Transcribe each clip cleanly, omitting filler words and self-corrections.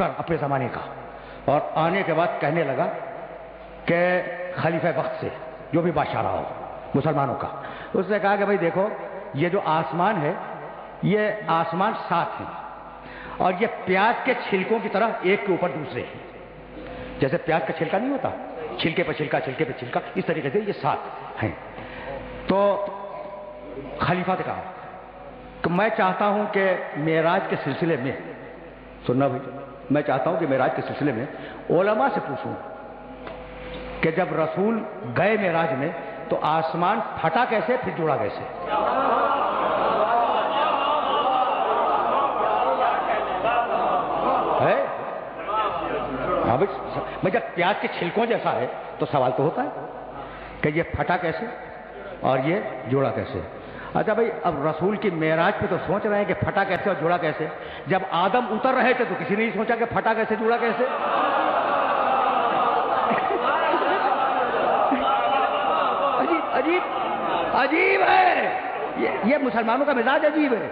پر اپنے زمانے کا، اور آنے کے بعد کہنے لگا کہ خلیفہ وقت سے جو بھی بادشاہ رہا ہو مسلمانوں کا، اس نے کہا کہ بھائی دیکھو یہ جو آسمان ہے یہ آسمان 7 ہیں، اور یہ پیاز کے چھلکوں کی طرح ایک کے اوپر دوسرے ہیں، جیسے پیاز کا چھلکا نہیں ہوتا، چھلکے پہ چھلکا چھلکے پہ چھلکا، اس طریقے سے یہ 7 ہیں۔ تو خلیفہ نے کہا کہ میں چاہتا ہوں کہ معراج کے سلسلے میں، سننا بھائی، میں چاہتا ہوں کہ معراج کے سلسلے میں علماء سے پوچھوں کہ جب رسول گئے معراج میں تو آسمان پھٹا کیسے پھر جڑا کیسے؟ ہے ہاں بھائی، جب پیاز کے چھلکوں جیسا ہے تو سوال تو ہوتا ہے کہ یہ پھٹا کیسے اور یہ جوڑا کیسے؟ اچھا بھائی، اب رسول کی معراج پہ تو سوچ رہے ہیں کہ پھٹا کیسے اور جوڑا کیسے؟ جب آدم اتر رہے تھے تو کسی نے نہیں سوچا کہ پھٹا کیسے جوڑا کیسے؟ عجیب عجیب ہے یہ مسلمانوں کا مزاج عجیب ہے،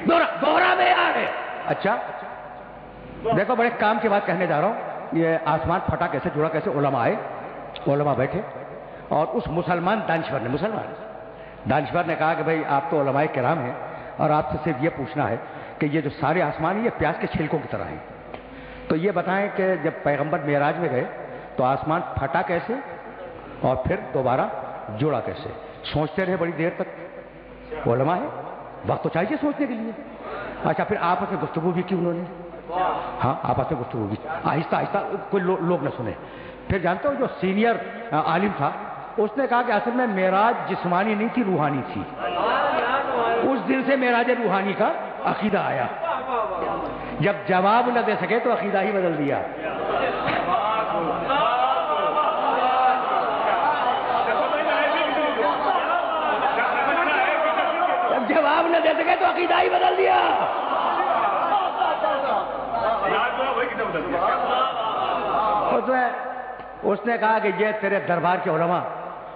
دوہرا معیار ہے۔ اچھا دیکھو، بڑے کام کی بات کہنے جا رہا ہوں، یہ آسمان پھٹا کیسے جوڑا کیسے؟ علماء آئے، علماء بیٹھے، اور اس مسلمان دانشور نے کہا کہ بھائی آپ تو علماء کرام ہیں اور آپ سے صرف یہ پوچھنا ہے کہ یہ جو سارے آسمان ہیں یہ پیاز کے چھلکوں کی طرح ہیں، تو یہ بتائیں کہ جب پیغمبر معراج میں گئے تو آسمان پھٹا کیسے اور پھر دوبارہ جوڑا کیسے؟ سوچتے رہے بڑی دیر تک، علماء ہے، وقت تو چاہیے سوچنے کے لیے۔ اچھا پھر آپس میں گفتگو بھی کی انہوں نے، ہاں آپس میں گفتگو بھی، آہستہ آہستہ، کوئی لوگ نہ سنے۔ پھر جانتے ہو جو سینئر عالم تھا اس نے کہا کہ اصل میں معراج جسمانی نہیں تھی، روحانی تھی، اس دن سے معراج روحانی کا عقیدہ آیا، جب جواب نہ دے سکے تو عقیدہ ہی بدل دیا۔ جب جواب نہ دے سکے تو عقیدہ ہی بدل دیا۔ اس نے کہا کہ یہ تیرے دربار کے علماء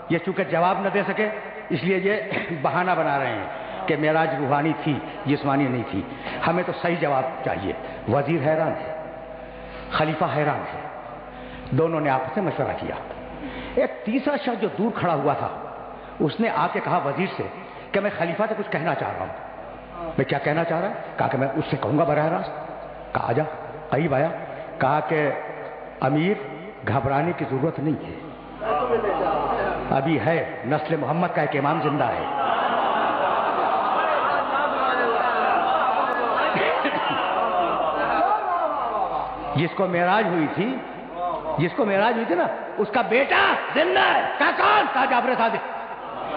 یہ چونکہ جواب نہ دے سکے اس لیے یہ بہانہ بنا رہے ہیں کہ معراج روحانی تھی، جسمانی نہیں تھی، ہمیں تو صحیح جواب چاہیے۔ وزیر حیران ہے، خلیفہ حیران ہے، دونوں نے آپس میں مشورہ کیا۔ ایک تیسرا شخص جو دور کھڑا ہوا تھا اس نے آ کے کہا وزیر سے کہ میں خلیفہ سے کچھ کہنا چاہ رہا ہوں۔ میں کیا کہنا چاہ رہا ہے؟ کہا کہ میں اس سے کہوں گا براہ راست۔ کہا آجا، قریب آیا، کہا کہ امیر گھبرانے کی ضرورت نہیں ہے، ابھی ہے، نسل محمد کا ایک امام زندہ ہے۔ جس کو معراج ہوئی تھی نا، اس کا بیٹا زندہ ہے۔ کہا کون؟ کہا جعفر صادق۔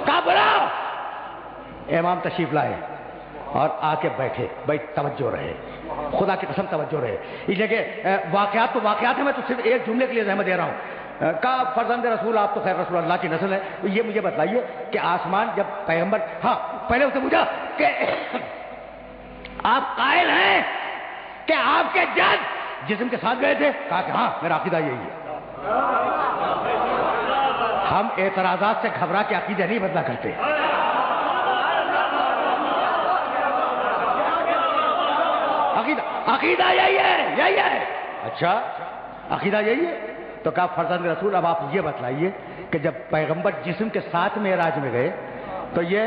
کہا بلاؤ۔ امام تشریف لائے اور آ کے بیٹھے، بھائی توجہ رہے، خدا کی قسم توجہ رہے، اس لیے کہ واقعات تو واقعات ہیں، میں تو صرف ایک جملے کے لیے زحمت دے رہا ہوں۔ کہا فرزند رسول آپ تو خیر رسول اللہ کی نسل ہے، یہ مجھے بتلائیے کہ آسمان جب پیغمبر، ہاں پہلے اسے پوچھا کہ آپ قائل ہیں کہ آپ کے جد جسم کے ساتھ گئے تھے؟ کہا کہ ہاں، میرا عقیدہ یہی ہے۔ ہم اعتراضات سے گھبرا کے عقیدہ نہیں بدلا کرتے۔ عقیدہ یہی ہے۔ اچھا عقیدہ یہی ہے؟ تو کہا فرزند رسول اب آپ یہ بتلائیے کہ جب پیغمبر جسم کے ساتھ معراج میں گئے تو یہ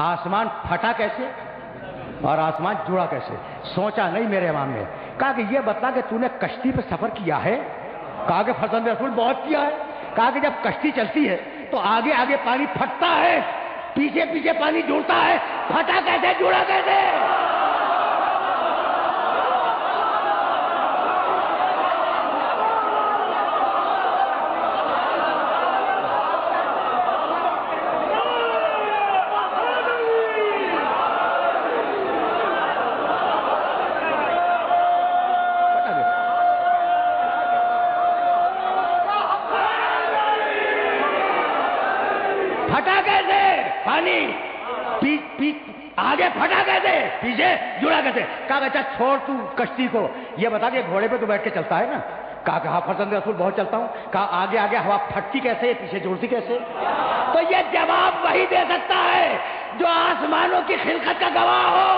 آسمان پھٹا کیسے اور آسمان جڑا کیسے؟ سوچا نہیں میرے امام نے، کہا کہ یہ بتلا کہ تو نے کشتی پہ سفر کیا ہے؟ کہا کہ فرزند رسول بہت کیا ہے۔ کہا کہ جب کشتی چلتی ہے تو آگے آگے پانی پھٹتا ہے، پیچھے پیچھے پانی جڑتا ہے، پھٹا کیسے جڑا کیسے؟ پھٹا کیسے پانی؟ آگے پھٹا کیسے؟ پیچھے جڑا کیسے؟ کہا اچھا چھوڑ تو کشتی کو، یہ بتا کہ گھوڑے پہ تو بیٹھ کے چلتا ہے نا؟ کہا کہ ہاں فرزند رسول بہت چلتا ہوں۔ کہا آگے آگے ہوا پھٹتی کیسے، پیچھے جڑتی کیسے؟ تو یہ جواب وہی دے سکتا ہے جو آسمانوں کی خلقت کا گواہ ہو۔